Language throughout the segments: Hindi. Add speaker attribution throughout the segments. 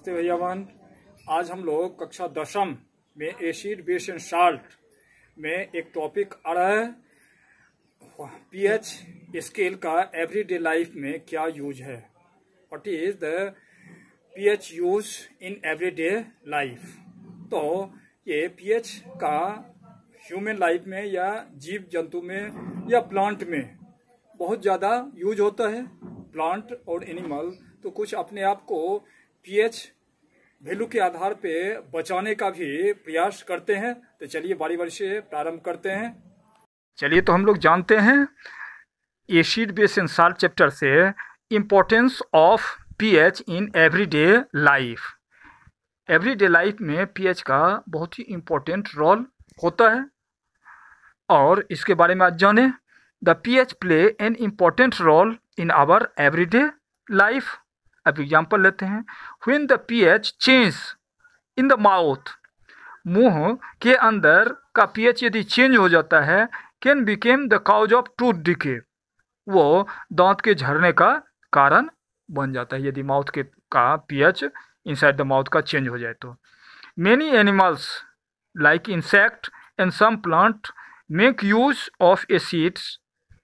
Speaker 1: नमस्ते भैयावान। आज हम लोग कक्षा 10वीं में एसिड बेस एंड साल्ट में एक टॉपिक आ रहा है, पीएच स्केल का एवरीडे लाइफ में क्या यूज है। What is the pH use in everyday life. तो ये पीएच का ह्यूमन लाइफ में या जीव जंतु में या प्लांट में बहुत ज़्यादा यूज होता है। प्लांट और एनिमल तो कुछ अपने आप को पीएच वैल्यू के आधार पे बचाने का भी प्रयास करते हैं। तो चलिए बारी बारी से प्रारंभ करते हैं। चलिए तो हम लोग जानते हैं acid base and salt chapter से importance of pH in everyday life. Everyday life में पीएच का बहुत ही इम्पोर्टेंट रोल होता है और इसके बारे में आज जाने। The pH play an important role in our everyday life. अब एग्जाम्पल लेते हैं। When the pH change in the mouth, मुंह के अंदर का पीएच यदि चेंज हो जाता है, can become the cause of tooth decay, वो दांत के झड़ने का कारण बन जाता है यदि माउथ के का पीएच इनसाइड द माउथ का चेंज हो जाए तो। Many animals like insect and some plant make use of acids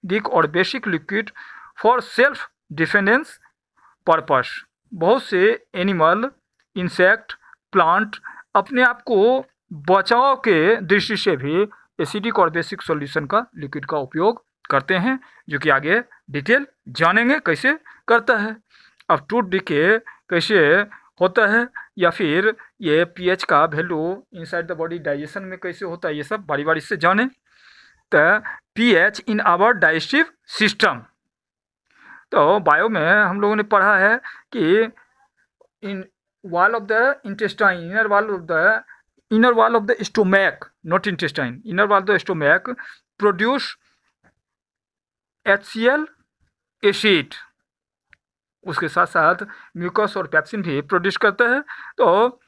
Speaker 1: डिक और basic liquid for self defence purpose. बहुत से एनिमल, इंसेक्ट, प्लांट अपने आप को बचाव के दृष्टि से भी एसिडिक और बेसिक सॉल्यूशन का लिक्विड का उपयोग करते हैं, जो कि आगे डिटेल जानेंगे कैसे करता है। अब टूथ डिके कैसे होता है या फिर ये पीएच का value inside the body digestion में कैसे होता है, ये सब बारी बारी से जानें। तो pH in our digestive system, तो बायो में हम लोगों ने पढ़ा है कि in wall of the intestine, inner wall of the stomach, not intestine, inner wall of the stomach produce HCl acid. उसके साथ साथ म्यूकस और पेप्सिन भी प्रोड्यूस करता है। तो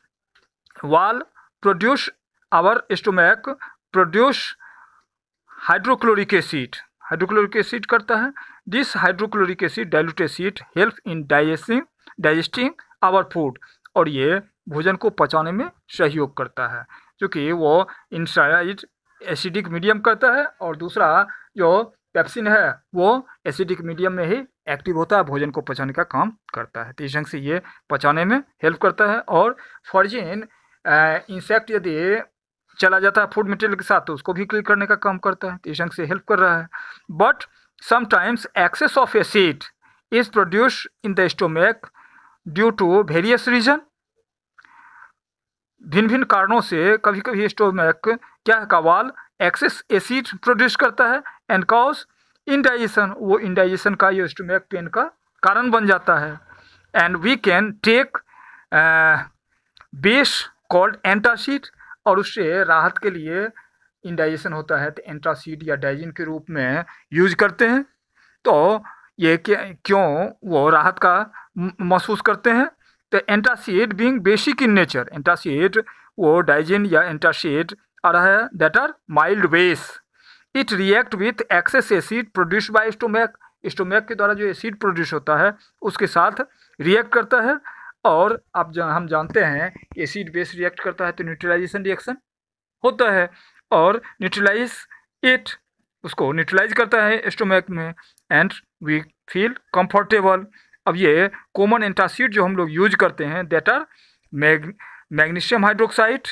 Speaker 1: wall produce, our stomach produce hydrochloric acid करता है। This hydrochloric acid dilute acid help in digesting our food, और ये भोजन को पचाने में सहयोग करता है, क्योंकि वो इनसाइड एसिडिक मीडियम करता है और दूसरा जो पेप्सिन है वो एसिडिक मीडियम में ही एक्टिव होता है, भोजन को पचाने का काम करता है। तो इस ढंग से ये पचाने में हेल्प करता है। और फॉर्जिन इंसेक्ट यदि चला जाता है फूड मटेरियल के साथ तो उसको भी क्लियर करने का काम करता है, तो इस ढंग से हेल्प कर रहा है। But sometimes excess of acid is produced in the stomach due to various reason. भिन्न भिन्न कारणों से कभी कभी स्टोमैक क्या का वाल एक्सेस एसिड प्रोड्यूस करता है एंड कॉज इंडाइजेशन, वो इंडाइजेशन का ये स्टोमैक पेन का कारण बन जाता है। And we can take base called antacid, और उससे राहत के लिए इंडाइजेशन होता है तो एंटासिड या डाइजिन के रूप में यूज करते हैं। तो ये क्यों वो राहत का महसूस करते हैं, तो antacid being basic in nature, antacid वो डाइजिन या एंटासिड आ रहा है that are mild base. It react with excess acid produce by stomach, stomach के द्वारा जो एसिड प्रोड्यूस होता है उसके साथ रिएक्ट करता है। और अब हम जानते हैं एसिड बेस रिएक्ट करता है तो न्यूट्रलाइजेशन रिएक्शन होता है, और न्यूट्रलाइज इट, उसको न्यूट्रलाइज करता है स्टोमैक में, एंड वी फील कंफर्टेबल। अब ये कॉमन एंटासिड जो हम लोग यूज करते हैं दैट आर मैग्नीशियम हाइड्रोक्साइड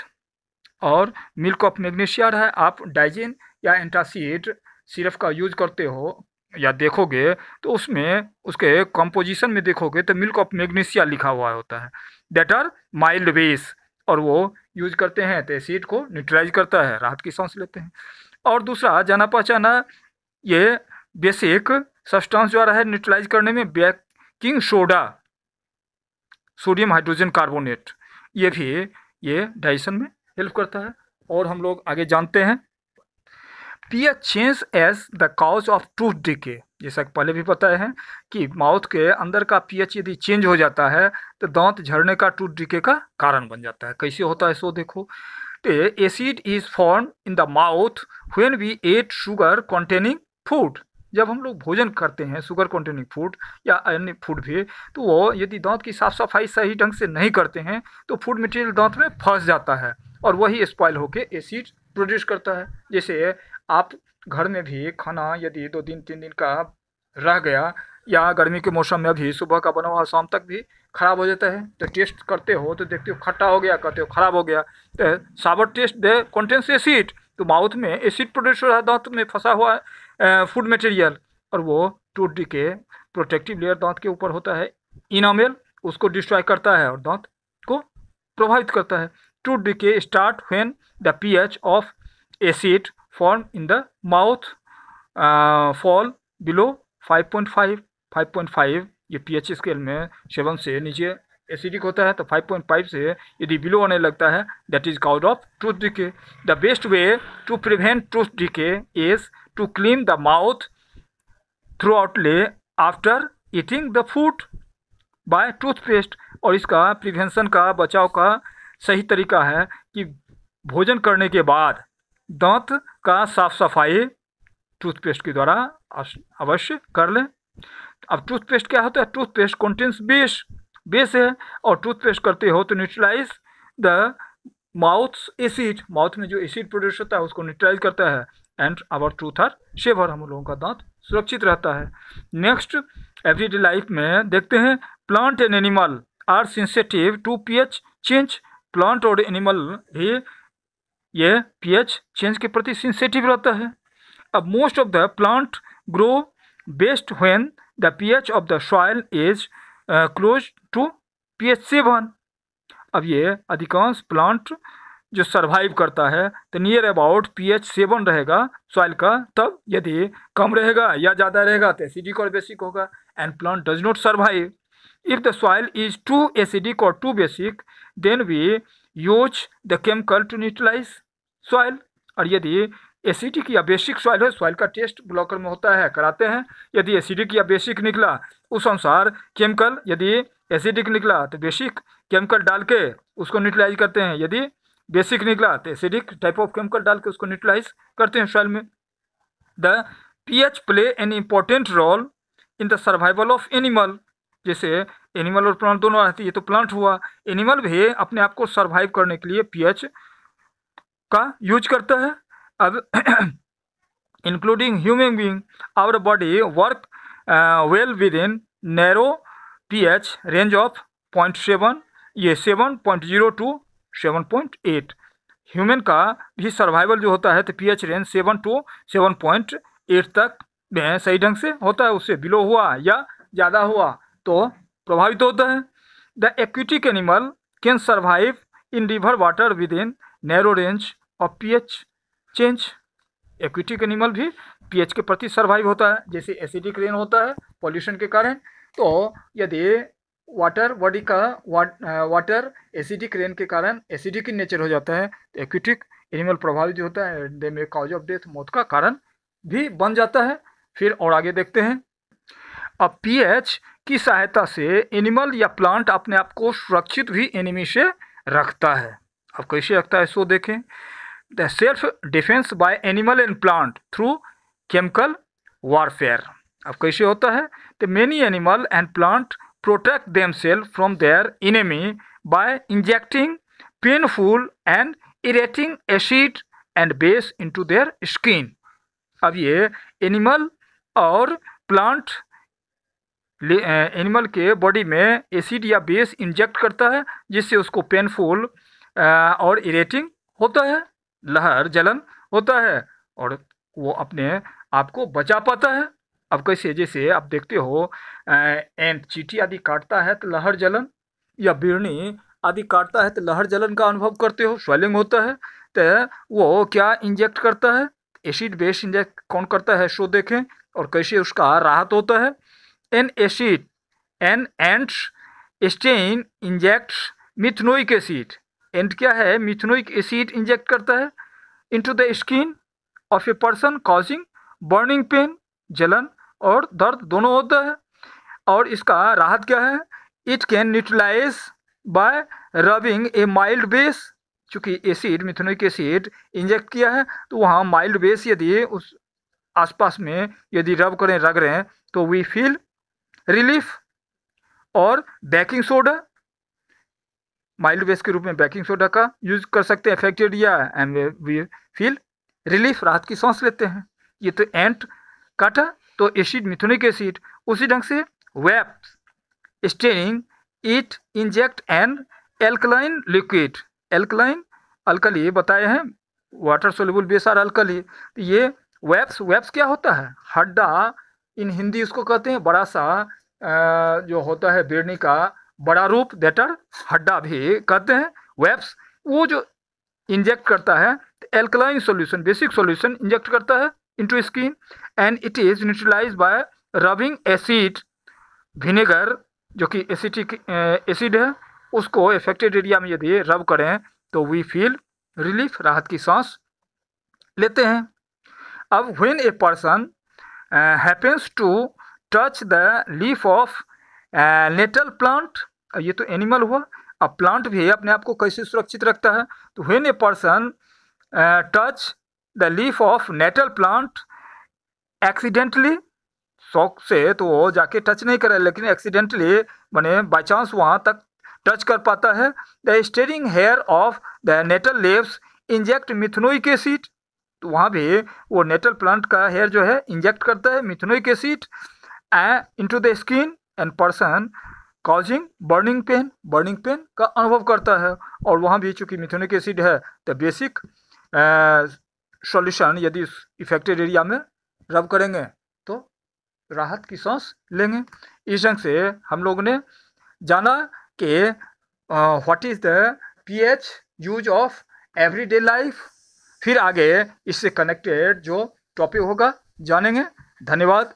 Speaker 1: और मिल्क ऑफ मैग्नीशिया रहा है। आप डाइजिन या एंटासिड सिरप का यूज करते हो या देखोगे तो उसमें उसके कंपोजिशन में देखोगे तो मिल्क ऑफ मैग्नीशिया लिखा हुआ होता है दैट आर माइल्ड बेस, और वो यूज करते हैं तो एसिड को न्यूट्रलाइज करता है, राहत की सांस लेते हैं। और दूसरा जाना पहचाना ये बेसिक सब्सटेंस जो आ रहा है न्यूट्रलाइज करने में baking soda, sodium hydrogen carbonate, ये भी ये डाइजेशन में हेल्प करता है। और हम लोग आगे जानते हैं pH change as the cause of tooth decay, जैसा कि पहले भी पता है कि माउथ के अंदर का पीएच यदि चेंज हो जाता है तो दांत झड़ने का, टूथ डिके का कारण बन जाता है। कैसे होता है सो देखो। Acid is form in the mouth when we eat sugar containing food, जब हम लोग भोजन करते हैं शुगर कंटेनिंग फूड या अन्य फूड भी, तो वो यदि दांत की साफ सफाई सही ढंग से नहीं करते हैं तो फूड मटेरियल दांत में फंस जाता है और वही स्पॉइल होकर एसिड प्रोड्यूस करता है। जैसे आप घर में भी खाना यदि 2 दिन 3 दिन का रह गया या गर्मी के मौसम में भी सुबह का बना हुआ शाम तक भी खराब हो जाता है, तो टेस्ट करते हो तो देखते हो खट्टा हो गया, कहते हो खराब हो गया, तो सावर टेस्ट दे कंटेन्स एसिड, तो माउथ में एसिड प्रोड्यूस हो रहा है दांत में फंसा हुआ फूड मटेरियल, और वो टूथ डिके प्रोटेक्टिव लेयर दांत के ऊपर होता है, इनामेल, उसको डिस्ट्रॉय करता है और दांत को प्रभावित करता है। Tooth decay start when the pH of acid form in the mouth fall below 5.5 5.5 ये पीएच स्केल में 7 से नीचे एसिडिक होता है, तो 5.5 से यदि बिलो आने लगता है that is cause of tooth decay. The best way to prevent tooth decay is to clean the mouth through outlay after eating the food by toothpaste. और इसका प्रिवेंशन का बचाव का सही तरीका है कि भोजन करने के बाद दांत का साफ सफाई टूथपेस्ट के द्वारा अवश्य कर लें। अब टूथपेस्ट क्या होता है? टूथपेस्ट कंटेन्स बेस है, और टूथपेस्ट करते हो तो neutralise the mouth acid, mouth में जो एसिड प्रोड्यूस होता है उसको न्यूट्रलाइज करता है, and our tooth are saver, हम लोगों का दांत सुरक्षित रहता है। नेक्स्ट एवरीडे लाइफ में देखते हैं, plant and animal are sensitive to pH change. Plant और एनिमल भी ये पीएच चेंज के प्रति सेंसिटिव रहता है। अब most of the plant grow best when the pH of the soil is close to pH 7। अब ये अधिकांश प्लांट जो सरवाइव करता है तो नियर अबाउट pH 7 रहेगा सॉइल का, तब यदि कम रहेगा या ज़्यादा रहेगा तो एसिडिक और बेसिक होगा, and plant does not survive if the soil is too acidic और too basic, then we use the chemical to neutralise soil. और यदि एसिडिक या बेसिक सॉइल है, सॉइल का टेस्ट ब्लॉकर में होता है, कराते हैं, यदि एसिडिक या बेसिक निकला उस अनुसार केमिकल, यदि एसिडिक निकला तो बेसिक केमिकल डाल के उसको न्यूट्रलाइज करते हैं, यदि बेसिक निकला तो एसिडिक टाइप ऑफ केमिकल डाल के उसको न्यूट्रलाइज करते हैं सॉइल में। The pH play an important role in the survival of animal. जैसे एनिमल और प्लांट दोनों रहती है, तो प्लांट हुआ, एनिमल भी अपने आप को सर्वाइव करने के लिए पीएच का यूज करता है। अब including human being, our body work well with in narrow pH range of 0.7, ये 7.0 टू 7.8। ह्यूमन का भी सर्वाइवल जो होता है तो पीएच रेंज 7 टू 7.8 तक में सही ढंग से होता है, उससे बिलो हुआ या ज़्यादा हुआ तो प्रभावित होता है। The aquatic animal can survive in river water with in narrow range of pH change. Aquatic animal भी पीएच के प्रति सर्वाइव होता है, जैसे एसिडिक रेन होता है पॉल्यूशन के कारण, तो यदि वाटर बॉडी का वाटर एसिडिक रेन के कारण एसिडिक इन नेचर हो जाता है तो एक्वेटिक एनिमल प्रभावित जो होता है दे में कॉज ऑफ डेथ, मौत का कारण भी बन जाता है। फिर और आगे देखते हैं, अब पीएच की सहायता से एनिमल या प्लांट अपने आप को सुरक्षित भी एनिमी से रखता है। अब कैसे रखता है सो देखें। The self defence by animal and plant through chemical warfare. अब कैसे होता है, तो many animal and plant protect themself from their enemy by injecting painful and irritating acid and base into their skin. अब ये एनिमल और प्लांट एनिमल के बॉडी में एसिड या बेस इंजेक्ट करता है, जिससे उसको पेनफुल और इरेटिंग होता है, लहर जलन होता है, और वो अपने आप को बचा पाता है। अब कैसे, जैसे आप देखते हो एंट चींटी आदि काटता है तो लहर जलन, या बिरनी आदि काटता है तो लहर जलन का अनुभव करते हो, स्वेलिंग होता है, तो वो क्या इंजेक्ट करता है, एसिड बेस इंजेक्ट कौन करता है सो देखें, और कैसे उसका राहत होता है। An acid an ants sting injects methanoic acid. Ant क्या है, मिथनोइक एसिड इंजेक्ट करता है into the skin of a person causing burning pain, जलन और दर्द दोनों होता है। और इसका राहत क्या है, it can neutralise by rubbing a mild base. चूँकि एसिड मिथनोइक एसिड इंजेक्ट किया है तो वहाँ माइल्ड बेस यदि उस आसपास में यदि रब करें, रगड़ें हैं तो वी फील रिलीफ। और बेकिंग सोडा, माइल्ड बेस के रूप में बेकिंग सोडा का यूज कर सकते हैं affected area, and we feel relief, राहत की सांस लेते हैं। ये तो एंट काटा तो एसिड, मिथुनिक एसिड। उसी ढंग से wasps stinging it inject and alkaline liquid, alkaline alkali बताए हैं, water soluble base are alkali. तो ये वेप्स क्या होता है? हड्डा, इन हिंदी उसको कहते हैं बड़ा सा जो होता है बिरनी का बड़ा रूप, दैट आर हड्डा भी कहते हैं वेप्स। वो जो इंजेक्ट करता है alkaline solution, basic solution inject करता है into skin, and it is neutralised bye rubbing acid vinegar, जो कि एसिटिक एसिड है, उसको अफेक्टेड एरिया में यदि रब करें तो वी फील रिलीफ, राहत की सांस लेते हैं। अब when a person happens to touch the leaf of nettle plant, ये तो एनिमल हुआ, अब प्लांट भी अपने आप को कैसे सुरक्षित रखता है? तो when a person touch the leaf of nettle plant accidentally, शौक से तो वो जाके टच नहीं करे, लेकिन एक्सीडेंटली माने बाई चांस वहाँ तक टच कर पाता है। The stinging hair of the nettle leaves inject methanoic acid, तो वहाँ भी वो नेटल प्लांट का हेयर जो है इंजेक्ट करता है methanoic acid into the skin, and person causing burning pain का अनुभव करता है। और वहाँ भी चूँकि मिथुनिक एसिड है तो बेसिक सॉल्यूशन यदि इफेक्टेड एरिया में रब करेंगे तो राहत की सांस लेंगे। इस ढंग से हम लोगों ने जाना कि what is the pH use of everyday life. फिर आगे इससे कनेक्टेड जो टॉपिक होगा जानेंगे। धन्यवाद।